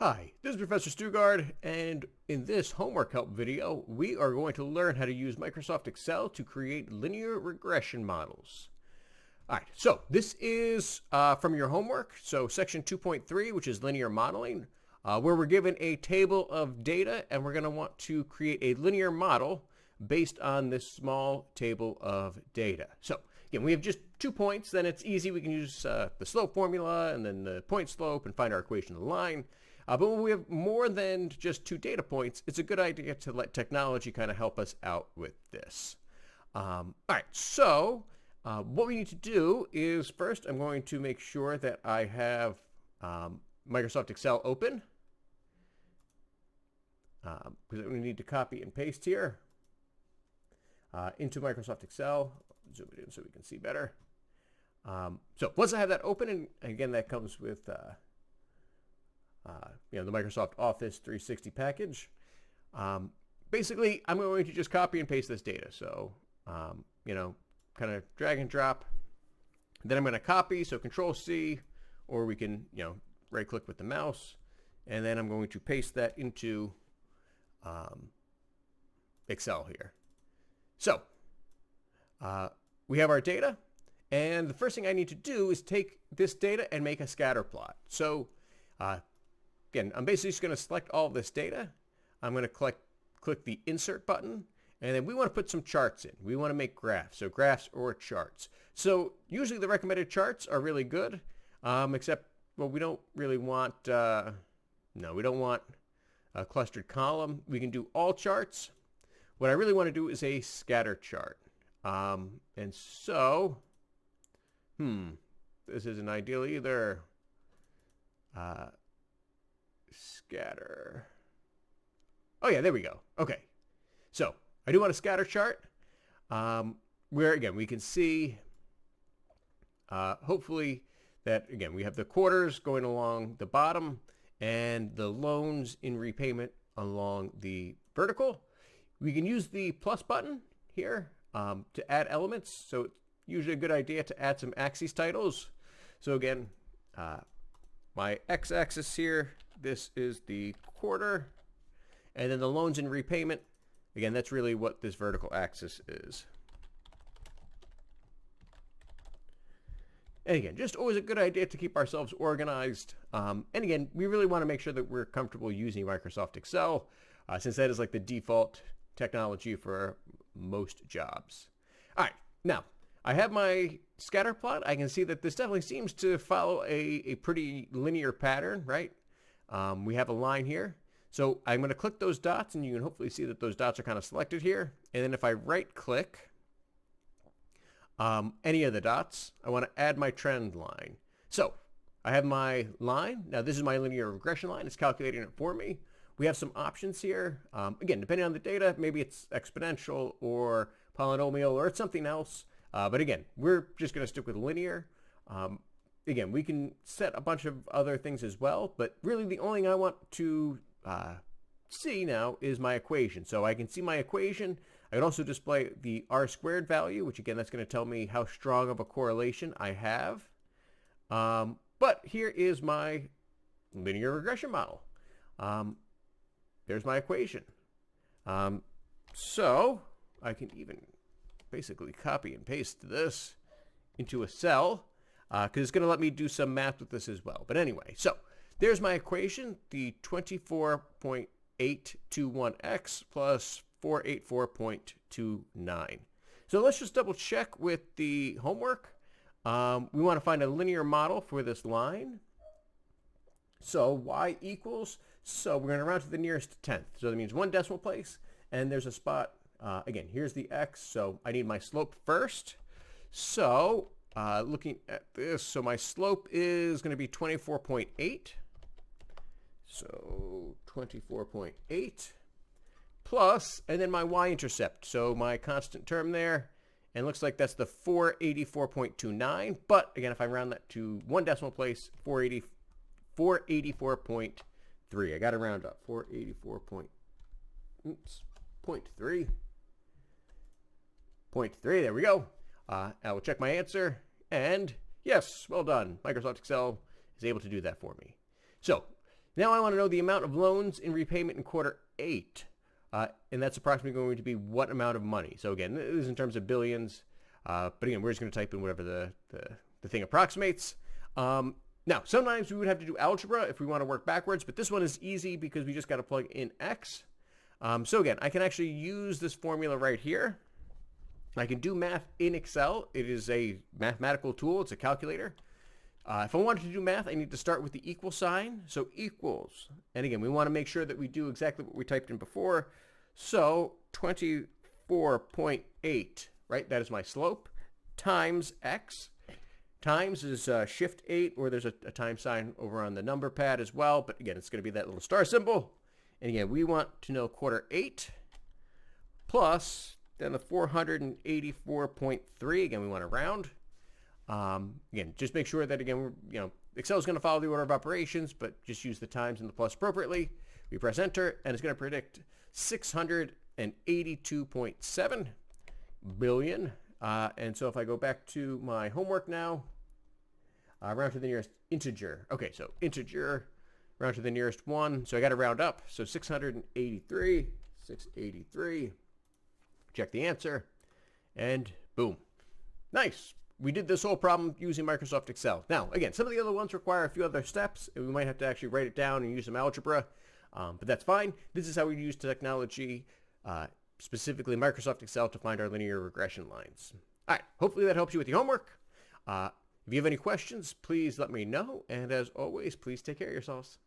Hi, this is Professor Stugard, and in this homework help video, we are going to learn how to use Microsoft Excel to create linear regression models. All right, so this is from your homework, so section 2.3, which is linear modeling, where we're given a table of data, and we're going to want to create a linear model based on this small table of data. So again, we have just 2 points, then it's easy. We can use the slope formula and then the point slope and find our equation of the line. But when we have more than just 2 data points, it's a good idea to let technology kind of help us out with this. All right, so what we need to do is first I'm going to make sure that I have Microsoft Excel open, because we need to copy and paste here into Microsoft Excel. Zoom it in so we can see better. So once I have that open, and again that comes with the Microsoft Office 360 package. Basically, I'm going to just copy and paste this data. So, kind of drag and drop. Then I'm going to copy, so Control C, or we can, right click with the mouse. And then I'm going to paste that into Excel here. So, we have our data. And the first thing I need to do is take this data and make a scatter plot. So, again, I'm basically just going to select all of this data. I'm going to click the Insert button, and then we want to put some charts in. We want to make graphs, so graphs or charts. So usually the recommended charts are really good, except, well, we don't really want, we don't want a clustered column. We can do all charts. What I really want to do is a scatter chart. And so, this isn't ideal either. Scatter. Oh yeah, there we go. Okay. So I do want a scatter chart where, again, we can see hopefully that, again, we have the quarters going along the bottom and the loans in repayment along the vertical. We can use the plus button here to add elements. So it's usually a good idea to add some axis titles. So again, my x-axis here, this is the quarter, and then the loans in repayment, again, that's really what this vertical axis is. And again, just always a good idea to keep ourselves organized. And again, we really want to make sure that we're comfortable using Microsoft Excel, since that is like the default technology for most jobs. All right, now I have my scatter plot. I can see that this definitely seems to follow a pretty linear pattern, right? We have a line here. So I'm going to click those dots, and you can hopefully see that those dots are kind of selected here. And then if I right click any of the dots, I want to add my trend line. So I have my line. Now this is my linear regression line. It's calculating it for me. We have some options here. Again, depending on the data, maybe it's exponential or polynomial or it's something else. But again, we're just going to stick with linear. Again, we can set a bunch of other things as well, but really the only thing I want to see now is my equation. So I can see my equation. I can also display the R squared value, which again, that's going to tell me how strong of a correlation I have. But here is my linear regression model. There's my equation. So I can even basically copy and paste this into a cell because it's going to let me do some math with this as well. But anyway, so there's my equation, the 24.821x plus 484.29. So let's just double check with the homework. We want to find a linear model for this line. So y equals, so we're going to round to the nearest tenth. So that means 1 decimal place, and there's a spot. Again, here's the x, so I need my slope first. So looking at this, so my slope is going to be 24.8. So 24.8 plus, and then my y-intercept. So my constant term there, and looks like that's the 484.29. But again, if I round that to 1 decimal place, 484.3. I got to round up. 484.3. 0.3, there we go. I will check my answer, and yes, well done. Microsoft Excel is able to do that for me. So Now I want to know the amount of loans in repayment in quarter 8. And that's approximately going to be what amount of money. So again, this is in terms of billions. But again, we're just going to type in whatever the thing approximates. Now, sometimes we would have to do algebra if we want to work backwards, but this one is easy because we just got to plug in x. So again, I can actually use this formula right here. I can do math in Excel. It is a mathematical tool. It's a calculator. If I wanted to do math, I need to start with the equal sign. So equals. And again, we want to make sure that we do exactly what we typed in before. So 24.8, right? That is my slope, times x. Times is shift 8, or there's a times sign over on the number pad as well. But again, it's going to be that little star symbol. And again, we want to know quarter 8 plus then the 484.3. Again, we want to round. Again, just make sure that, again, Excel is going to follow the order of operations, but just use the times and the plus appropriately. We press enter, and it's going to predict 682.7 billion. And so if I go back to my homework now, round to the nearest integer. Okay, so integer, round to the nearest 1. So I got to round up. So 683. Check the answer, and boom. Nice. We did this whole problem using Microsoft Excel. Now, again, some of the other ones require a few other steps, and we might have to actually write it down and use some algebra, but that's fine. This is how we use technology, specifically Microsoft Excel, to find our linear regression lines. All right, hopefully that helps you with your homework. If you have any questions, please let me know, and as always, please take care of yourselves.